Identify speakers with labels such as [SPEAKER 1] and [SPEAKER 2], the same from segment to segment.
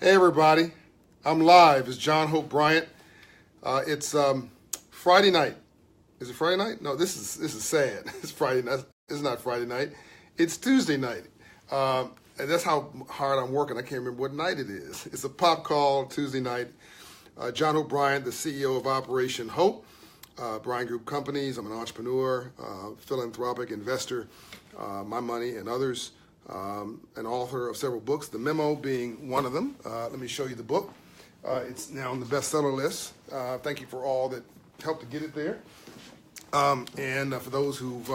[SPEAKER 1] Hey everybody, I'm live. It's John Hope Bryant. It's Friday night. Is it Friday night? No, this is sad. It's Friday night. It's not Friday night. It's Tuesday night, and that's how hard I'm working. I can't remember what night it is. It's a pop call Tuesday night. John Hope Bryant, the CEO of Operation Hope, Bryant Group Companies. I'm an entrepreneur, philanthropic investor, my money and others. An author of several books, the Memo being one of them. Let me show you the book. It's now on the bestseller list. Thank you for all that helped to get it there. And for those who've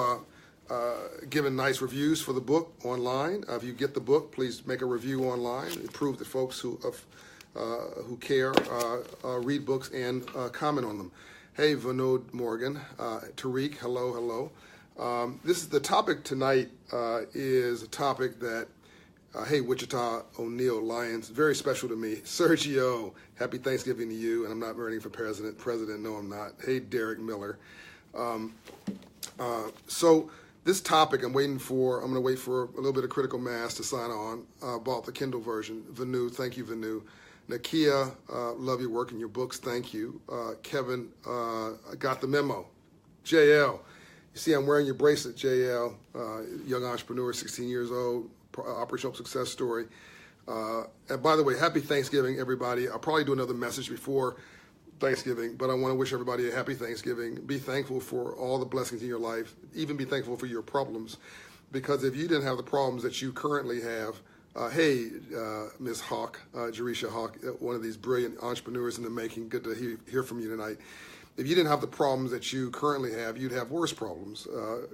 [SPEAKER 1] given nice reviews for the book online, if you get the book, please make a review online. It proves that folks who care read books and comment on them. Hey, Vinod Morgan, Tariq, hello. This is the topic tonight. Is a topic that, hey, Wichita O'Neill Lions, very special to me. Sergio, happy Thanksgiving to you. And I'm not running for president. No, I'm not. Hey, Derek Miller. So this topic, I'm going to wait for a little bit of critical mass to sign on. Bought the Kindle version. Vanu, thank you, Vanu. Nakia, love your work and your books. Thank you. Kevin, got the memo. JL. You see, I'm wearing your bracelet, JL, young entrepreneur, 16 years old, Operation Hope success story. And by the way, happy Thanksgiving, everybody. I'll probably do another message before Thanksgiving, but I want to wish everybody a happy Thanksgiving. Be thankful for all the blessings in your life. Even be thankful for your problems, because if you didn't have the problems that you currently have, hey, Ms. Hawk, Jerisha Hawk, one of these brilliant entrepreneurs in the making. Good to hear from you tonight. If you didn't have the problems that you currently have, you'd have worse problems.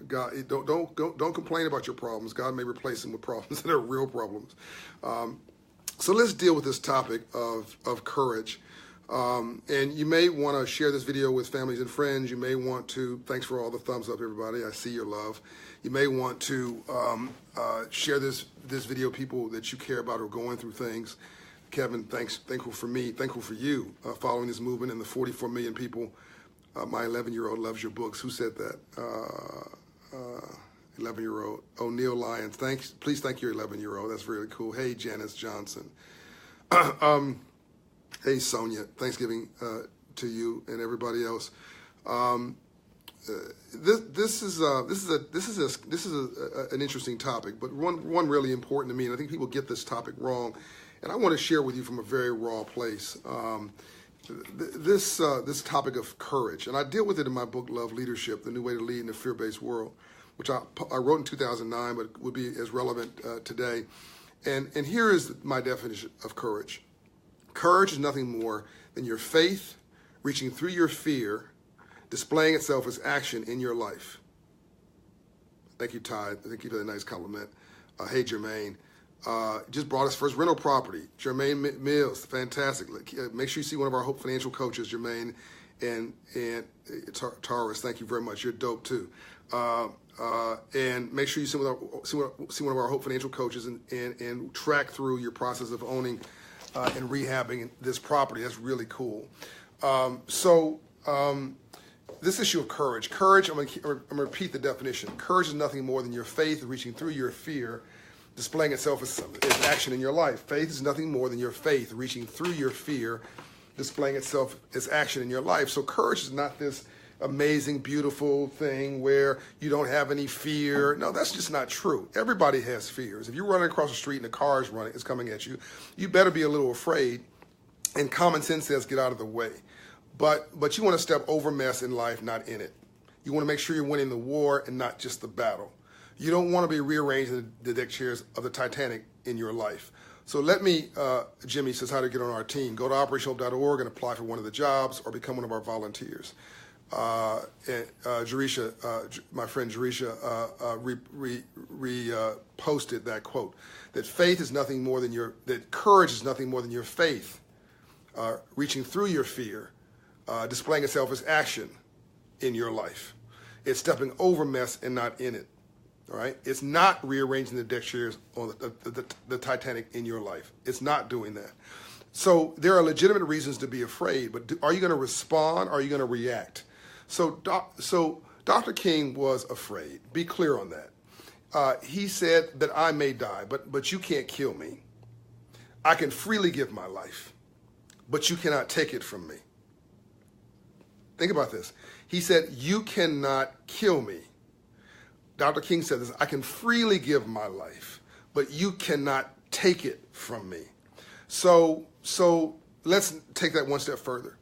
[SPEAKER 1] God, don't complain about your problems. God may replace them with problems that are real problems. So let's deal with this topic of courage. And you may want to share this video with families and friends. You may want to, thanks for all the thumbs up, everybody. I see your love. You may want to share this video with people that you care about or going through things. Kevin, thankful for me, thankful for you following this movement and the 44 million people. My 11-year-old loves your books. Who said that? 11-year-old. O'Neill Lyons. Please thank your 11-year-old. That's really cool. Hey, Janice Johnson. Hey, Sonia. Thanksgiving to you and everybody else. This is an interesting topic, but one really important to me, and I think people get this topic wrong, and I want to share with you from a very raw place. This topic of courage, and I deal with it in my book, Love Leadership, The New Way to Lead in a Fear-Based World, which I wrote in 2009, but would be as relevant today. And here is my definition of courage. Courage is nothing more than your faith reaching through your fear, displaying itself as action in your life. Thank you, Ty. Thank you for the nice compliment. Hey, Jermaine. Just brought us first rental property. Jermaine Mills, fantastic. Make sure you see one of our Hope Financial coaches, Jermaine and Taurus. Thank you very much. You're dope too. And make sure you see one of our Hope Financial coaches and track through your process of owning and rehabbing this property. That's really cool. This issue of courage. Courage, I'm going to repeat the definition. Courage is nothing more than your faith reaching through your fear, displaying itself as action in your life. Faith is nothing more than your faith reaching through your fear, displaying itself as action in your life. So courage is not this amazing, beautiful thing where you don't have any fear. No, that's just not true. Everybody has fears. If you're running across the street and a car is coming at you, you better be a little afraid. And common sense says get out of the way. But you want to step over mess in life, not in it. You want to make sure you're winning the war and not just the battle. You don't want to be rearranging the deck chairs of the Titanic in your life. So let me, Jimmy says how to get on our team. Go to operationhope.org and apply for one of the jobs or become one of our volunteers. And Jerisha, my friend Jerisha, posted that quote, that faith is nothing more than that courage is nothing more than your faith reaching through your fear, displaying itself as action in your life. It's stepping over mess and not in it. All right, it's not rearranging the deck chairs on the Titanic in your life. It's not doing that. So there are legitimate reasons to be afraid, but are you going to respond? Or are you going to react? So Dr. King was afraid. Be clear on that. He said that I may die, but you can't kill me. I can freely give my life, but you cannot take it from me. Think about this. He said, you cannot kill me. Dr. King said this, I can freely give my life, but you cannot take it from me. So let's take that one step further.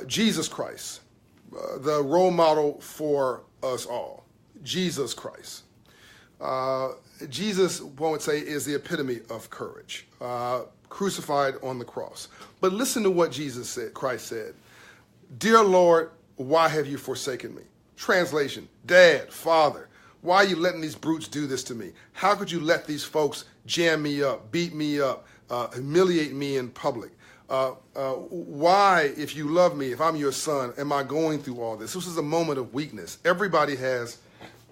[SPEAKER 1] Jesus Christ, the role model for us all. Jesus Christ. Jesus, one would say, is the epitome of courage, crucified on the cross. But listen to what Jesus said, Christ said. Dear Lord, why have you forsaken me? Translation, Dad, Father, why are you letting these brutes do this to me? How could you let these folks jam me up, beat me up, humiliate me in public? Why, if you love me, if I'm your son, am I going through all this? This is a moment of weakness. Everybody has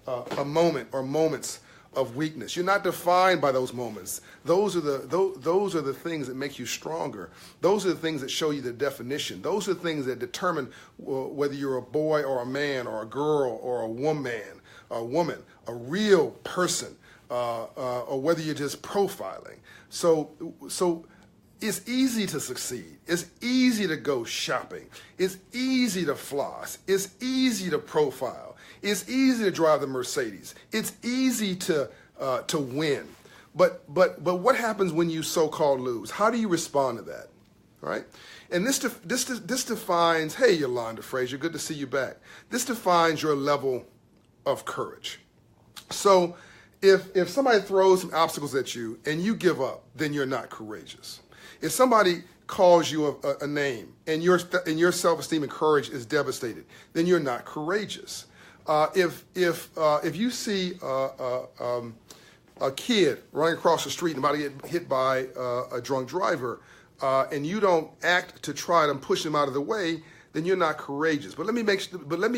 [SPEAKER 1] a moment or moments of weakness. You're not defined by those moments. Those are the things that make you stronger. Those are the things that show you the definition. Those are the things that determine whether you're a boy or a man or a girl or a woman, a real person, or whether you're just profiling. So it's easy to succeed. It's easy to go shopping. It's easy to floss. It's easy to profile. It's easy to drive the Mercedes. It's easy to win. But what happens when you so-called lose? How do you respond to that? All right? And this defines, hey, Yolanda Frazier, good to see you back. This defines your level of courage. So if somebody throws some obstacles at you and you give up, then you're not courageous. If somebody calls you a name and your self-esteem and courage is devastated, then you're not courageous. If you see a kid running across the street and about to get hit by a drunk driver, and you don't act to try to push him out of the way, then you're not courageous. But let me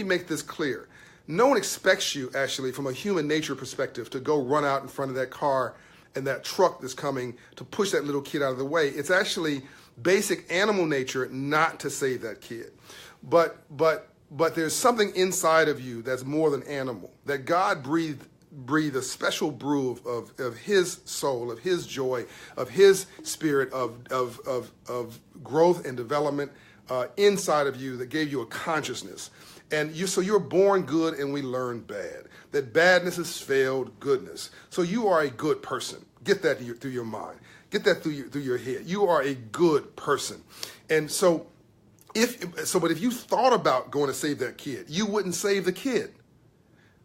[SPEAKER 1] make this clear. No one expects you, actually, from a human nature perspective, to go run out in front of that car and that truck that's coming to push that little kid out of the way. It's actually basic animal nature not to save that kid. But there's something inside of you that's more than animal, that God breathed a special brew of his soul, of his joy, of his spirit, of growth and development inside of you that gave you a consciousness. And so you're born good and we learn bad. That badness has failed goodness. So you are a good person. Get that through your mind. Get that through your head. You are a good person. And but if you thought about going to save that kid, you wouldn't save the kid.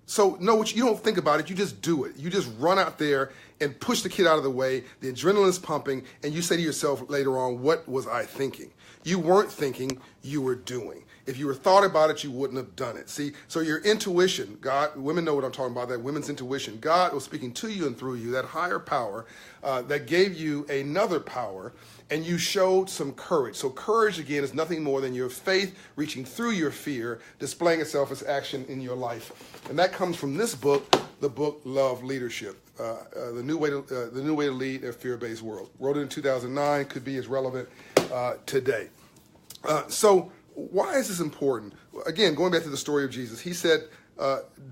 [SPEAKER 1] So no, you don't think about it. You just do it. You just run out there and push the kid out of the way. The adrenaline's pumping, and you say to yourself later on, "What was I thinking?" You weren't thinking. You were doing. If you were thought about it, you wouldn't have done it. See, so your intuition, women know what I'm talking about, that women's intuition. God was speaking to you and through you, that higher power that gave you another power, and you showed some courage. So courage, again, is nothing more than your faith reaching through your fear, displaying itself as action in your life. And that comes from this book, the book Love Leadership, the new way to lead a fear-based world. Wrote it in 2009, could be as relevant today. So why is this important? Again, going back to the story of Jesus, he said,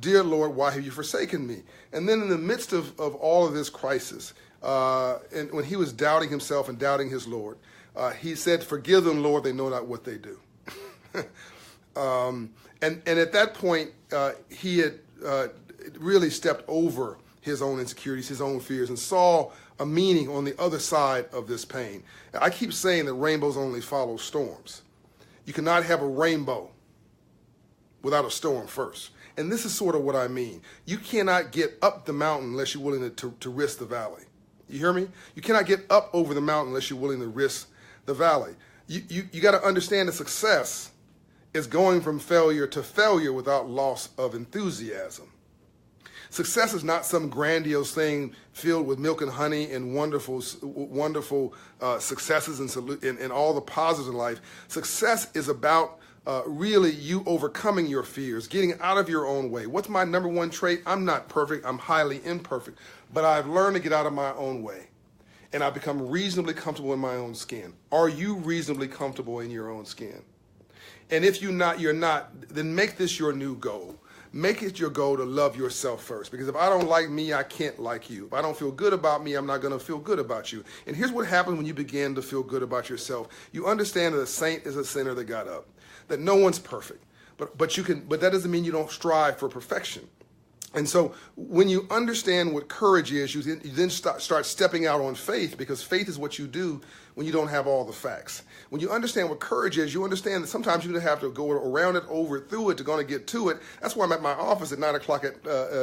[SPEAKER 1] Dear Lord, why have you forsaken me? And then in the midst of all of this crisis, and when he was doubting himself and doubting his Lord, he said, forgive them, Lord, they know not what they do. And at that point, he had really stepped over his own insecurities, his own fears, and saw a meaning on the other side of this pain. I keep saying that rainbows only follow storms. You cannot have a rainbow without a storm first. And this is sort of what I mean. You cannot get up the mountain unless you're willing to risk the valley. You hear me? You cannot get up over the mountain unless you're willing to risk the valley. You got to understand that success is going from failure to failure without loss of enthusiasm. Success is not some grandiose thing filled with milk and honey and wonderful successes and all the positives in life. Success is about really you overcoming your fears, getting out of your own way. What's my number one trait? I'm not perfect. I'm highly imperfect. But I've learned to get out of my own way. And I've become reasonably comfortable in my own skin. Are you reasonably comfortable in your own skin? And if you're not, then make this your new goal. make it your goal to love yourself first. Because if I don't like me, I can't like you. If I don't feel good about me, I'm not going to feel good about you. And here's what happens when you begin to feel good about yourself. You understand that a saint is a sinner that got up, that no one's perfect. But that doesn't mean you don't strive for perfection. And so when you understand what courage is, you then start stepping out on faith, because faith is what you do when you don't have all the facts. When you understand what courage is, you understand that sometimes you have to go around it, over it, through it, to going to get to it. That's why I'm at my office at 9 o'clock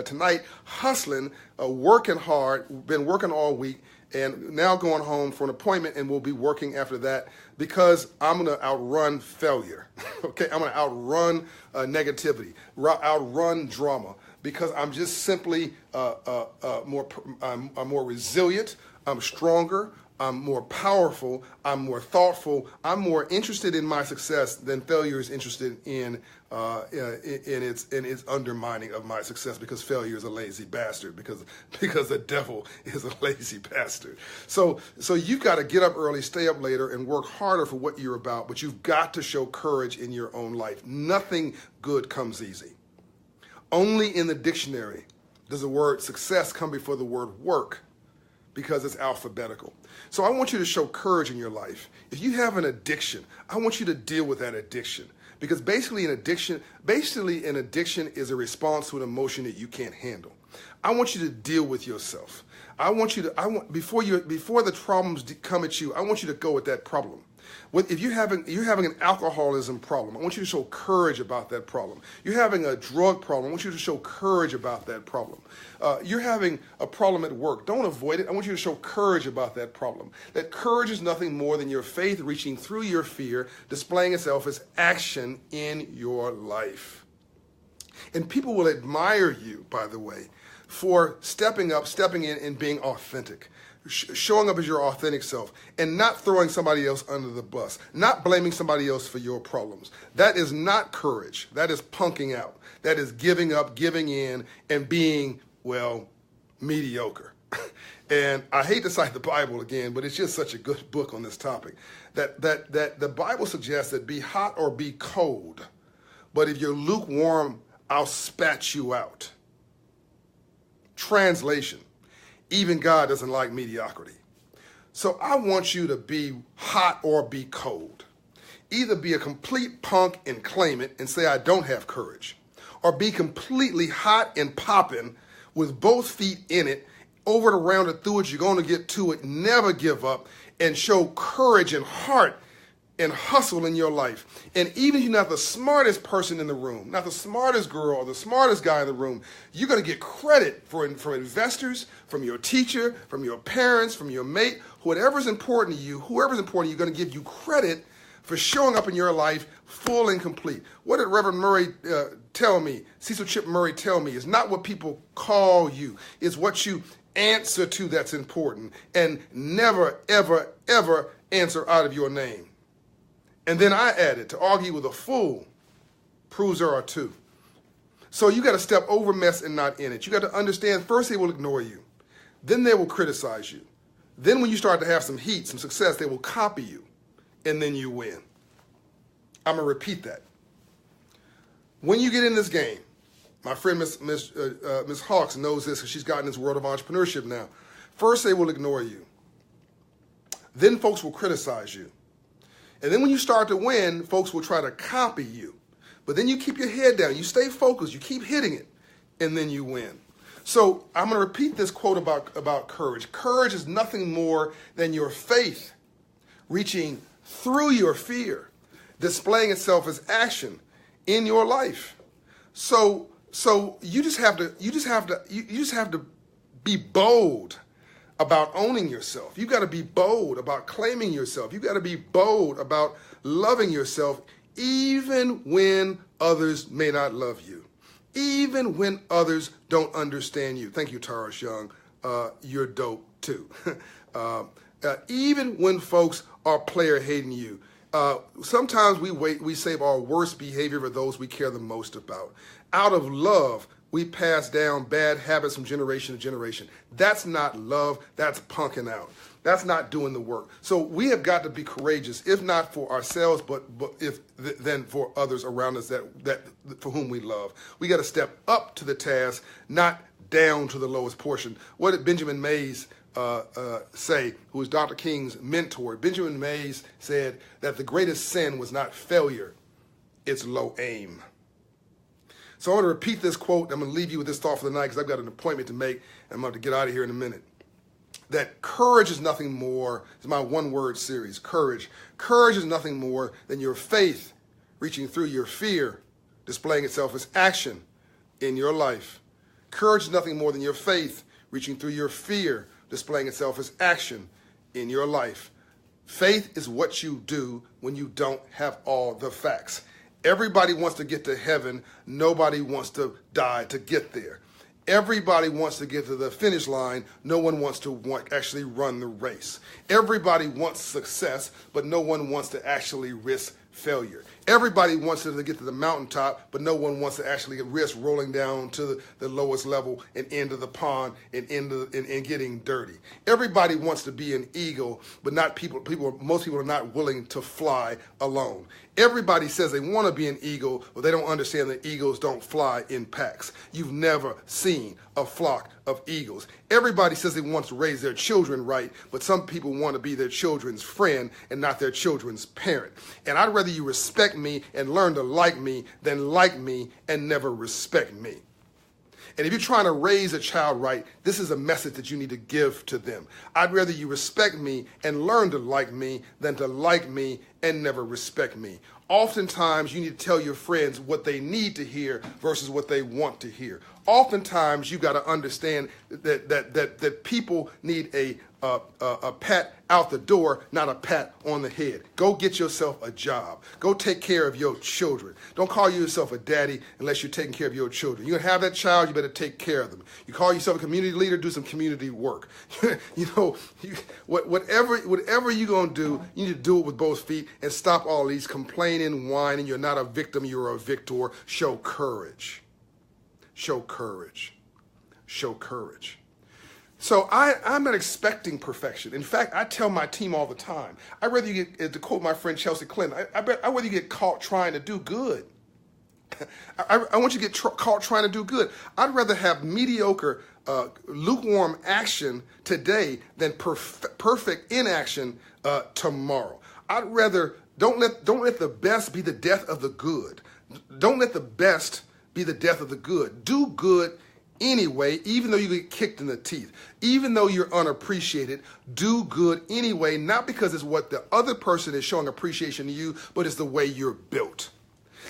[SPEAKER 1] tonight, hustling, working hard, been working all week, and now going home for an appointment, and we'll be working after that, because I'm going to outrun failure. Okay, I'm going to outrun negativity, outrun drama, because I'm just simply I'm more resilient, I'm stronger, I'm more powerful, I'm more thoughtful, I'm more interested in my success than failure is interested in its undermining of my success, because failure is a lazy bastard, because the devil is a lazy bastard. So you've got to get up early, stay up later, and work harder for what you're about, but you've got to show courage in your own life. Nothing good comes easy. Only in the dictionary does the word success come before the word work, because it's alphabetical. So I want you to show courage in your life. If you have an addiction, I want you to deal with that addiction, because basically an addiction is a response to an emotion that you can't handle. I want you to deal with yourself. Before the problems come at you, I want you to go at that problem. If you're having an alcoholism problem, I want you to show courage about that problem. You're having a drug problem, I want you to show courage about that problem. You're having a problem at work, don't avoid it. I want you to show courage about that problem. That courage is nothing more than your faith reaching through your fear, displaying itself as action in your life. And people will admire you, by the way, for stepping in, and being authentic. Showing up as your authentic self, and not throwing somebody else under the bus, not blaming somebody else for your problems. That is not courage. That is punking out. That is giving up, giving in, and being, mediocre. And I hate to cite the Bible again, but it's just such a good book on this topic. That the Bible suggests that be hot or be cold, but if you're lukewarm, I'll spat you out. Translation: even God doesn't like mediocrity. So I want you to be hot or be cold. Either be a complete punk and claim it and say, I don't have courage, or be completely hot and popping with both feet in it, over it, around it, through it, you're going to get to it, never give up, and show courage and heart and hustle in your life. And even if you're not the smartest person in the room, not the smartest girl or the smartest guy in the room, you're going to get credit from investors, from your teacher, from your parents, from your mate, whoever's important to you, you're going to give you credit for showing up in your life full and complete. What did Reverend Murray tell me, Cecil Chip Murray tell me, is not what people call you, it's what you answer to that's important. And never, ever, ever answer out of your name. And then I added, to argue with a fool proves there are two. So you got to step over mess and not in it. You got to understand, first they will ignore you. Then they will criticize you. Then when you start to have some heat, some success, they will copy you. And then you win. I'm going to repeat that. When you get in this game, my friend Miss Hawks knows this because she's gotten in this world of entrepreneurship now. First they will ignore you. Then folks will criticize you. And then when you start to win, folks will try to copy you. But then you keep your head down. You stay focused. You keep hitting it. And then you win. So I'm going to repeat this quote about courage. Courage is nothing more than your faith reaching through your fear, displaying itself as action in your life. So you just have to be bold about owning yourself. You got to be bold about claiming yourself. You got to be bold about loving yourself, even when others may not love you, even when others don't understand you. Thank you, Taurus Young. You're dope too. Even when folks are player hating you. Sometimes we save our worst behavior for those we care the most about. Out of love, we pass down bad habits from generation to generation. That's not love, that's punking out. That's not doing the work. So we have got to be courageous, if not for ourselves, but then for others around us that for whom we love. We got to step up to the task, not down to the lowest portion. What did Benjamin Mays say, who was Dr. King's mentor? Benjamin Mays said that the greatest sin was not failure, it's low aim. So I want to repeat this quote. I'm going to leave you with this thought for the night because I've got an appointment to make, and I'm about to get out of here in a minute. That courage is nothing more, it's my one-word series, courage. Courage is nothing more than your faith reaching through your fear, displaying itself as action in your life. Courage is nothing more than your faith reaching through your fear, displaying itself as action in your life. Faith is what you do when you don't have all the facts. Everybody wants to get to heaven. Nobody wants to die to get there. Everybody wants to get to the finish line. No one wants to actually run the race. Everybody wants success, but no one wants to actually risk failure. Everybody wants to get to the mountaintop, but no one wants to actually risk rolling down to the lowest level and into the pond and getting dirty. Everybody wants to be an eagle, but not most people are not willing to fly alone. Everybody says they want to be an eagle, but they don't understand that eagles don't fly in packs. You've never seen a flock of eagles. Everybody says they want to raise their children right, but some people want to be their children's friend and not their children's parent. And I'd rather you respect me and learn to like me than like me and never respect me. And if you're trying to raise a child right, this is a message that you need to give to them. I'd rather you respect me and learn to like me than to like me and never respect me. Oftentimes, you need to tell your friends what they need to hear versus what they want to hear. Oftentimes, you've got to understand that people need a pat out the door, not a pat on the head. Go get yourself a job. Go take care of your children. Don't call yourself a daddy unless you're taking care of your children. You're going to have that child, you better take care of them. You call yourself a community leader, do some community work. Whatever you're going to do, you need to do it with both feet and stop all these complaining, whining. You're not a victim, you're a victor. Show courage. Show courage. Show courage. So I'm not expecting perfection. In fact, I tell my team all the time, I'd rather you get, to quote my friend Chelsea Clinton, I'd rather you get caught trying to do good. I want you to get caught trying to do good. I'd rather have mediocre, lukewarm action today than perfect inaction tomorrow. I'd rather, don't let the best be the death of the good. Don't let the best be the death of the good. Do good anyway, even though you get kicked in the teeth, even though you're unappreciated, do good anyway, not because it's what the other person is showing appreciation to you, but it's the way you're built.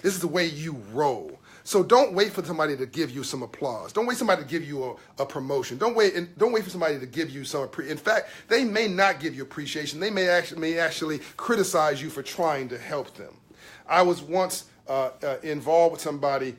[SPEAKER 1] This is the way you roll. So don't wait for somebody to give you some applause. Don't wait for somebody to give you a promotion. Don't wait for somebody to give you some. In fact, they may not give you appreciation. They may actually criticize you for trying to help them. I was once involved with somebody.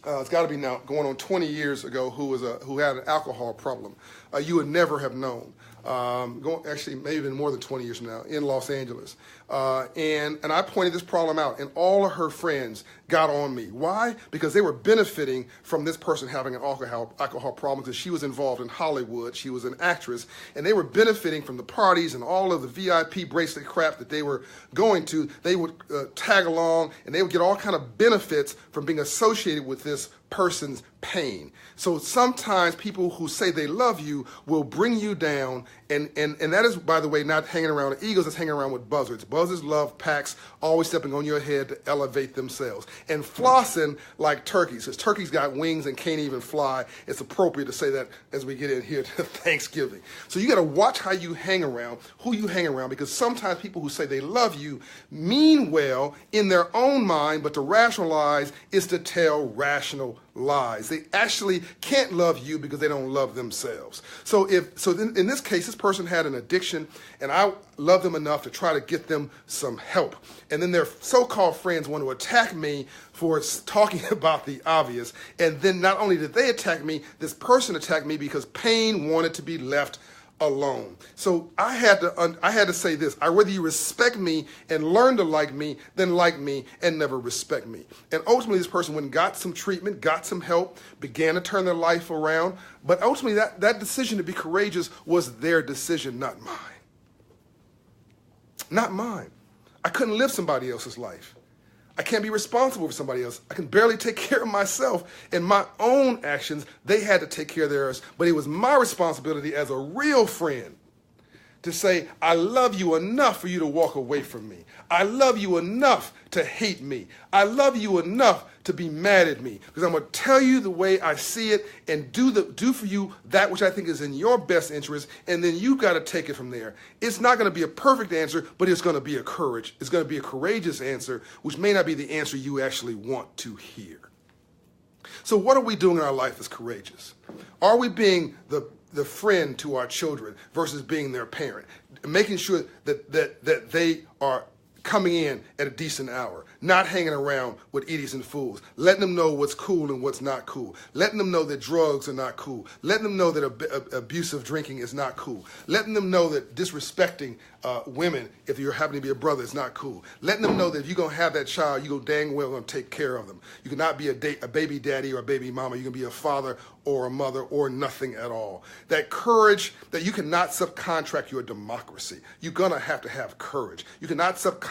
[SPEAKER 1] It's got to be now going on 20 years ago, who had an alcohol problem. You would never have known. Actually, maybe even more than 20 years from now, in Los Angeles. And I pointed this problem out, and all of her friends got on me. Why? Because they were benefiting from this person having an alcohol problem, because she was involved in Hollywood. She was an actress, and they were benefiting from the parties and all of the VIP bracelet crap that they were going to. They would tag along, and they would get all kind of benefits from being associated with this person's pain. So sometimes people who say they love you will bring you down, and that is, by the way, not hanging around with eagles, it's hanging around with buzzards. Buzzards love packs, always stepping on your head to elevate themselves. And flossing like turkeys, because turkeys got wings and can't even fly. It's appropriate to say that as we get in here to Thanksgiving. So you got to watch how you hang around, who you hang around, because sometimes people who say they love you mean well in their own mind, but to rationalize is to tell rational lies. They actually can't love you because they don't love themselves. So in this case, this person had an addiction, and I love them enough to try to get them some help. And then their so-called friends want to attack me for talking about the obvious. And then not only did they attack me, this person attacked me because pain wanted to be left alone. So I had to say this: I rather you respect me and learn to like me than like me and never respect me. And ultimately, this person went and got some treatment, got some help, began to turn their life around. But ultimately, that decision to be courageous was their decision, not mine. Not mine. I couldn't live somebody else's life. I can't be responsible for somebody else. I can barely take care of myself and my own actions. They had to take care of theirs, but it was my responsibility as a real friend to say, I love you enough for you to walk away from me. I love you enough to hate me. I love you enough to be mad at me, because I'm going to tell you the way I see it and do for you that which I think is in your best interest, and then you've got to take it from there. It's not going to be a perfect answer, but it's going to be it's going to be a courageous answer, which may not be the answer you actually want to hear. So what are we doing in our life as courageous? Are we being the friend to our children versus being their parent, making sure that they are coming in at a decent hour, not hanging around with idiots and fools, letting them know what's cool and what's not cool, letting them know that drugs are not cool, letting them know that abusive drinking is not cool, letting them know that disrespecting women, if you happen to be a brother, is not cool, letting them know that if you're going to have that child, you're dang well going to take care of them. You cannot be a baby daddy or a baby mama. You can be a father or a mother or nothing at all. That courage, that you cannot subcontract your democracy. You're going to have courage. You cannot subcontract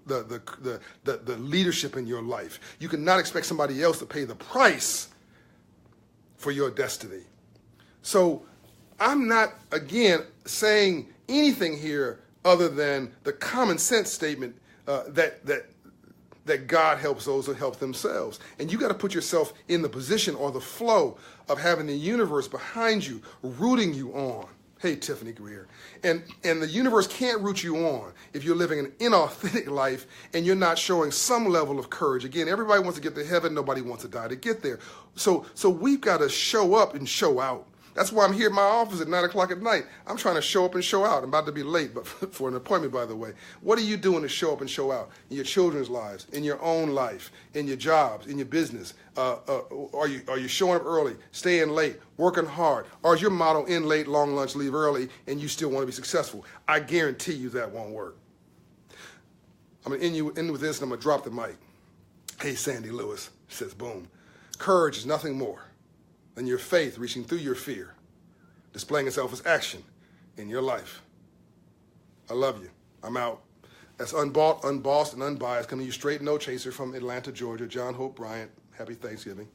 [SPEAKER 1] the leadership in your life. You cannot expect somebody else to pay the price for your destiny. So I'm not, again, saying anything here other than the common sense statement that God helps those who help themselves. And you got to put yourself in the position or the flow of having the universe behind you, rooting you on. Hey, Tiffany Greer. And the universe can't root you on if you're living an inauthentic life and you're not showing some level of courage. Again, everybody wants to get to heaven. Nobody wants to die to get there. So we've got to show up and show out. That's why I'm here at my office at 9 o'clock at night. I'm trying to show up and show out. I'm about to be late, but for an appointment, by the way. What are you doing to show up and show out in your children's lives, in your own life, in your jobs, in your business? Are you showing up early, staying late, working hard? Or is your motto in late, long lunch, leave early, and you still want to be successful? I guarantee you that won't work. I'm going to end with this, and I'm going to drop the mic. Hey, Sandy Lewis, says, boom. Courage is nothing more than your faith reaching through your fear, displaying itself as action in your life. I love you. I'm out. That's unbought, unbossed, and unbiased, coming to you straight, no chaser from Atlanta, Georgia. John Hope Bryant. Happy Thanksgiving.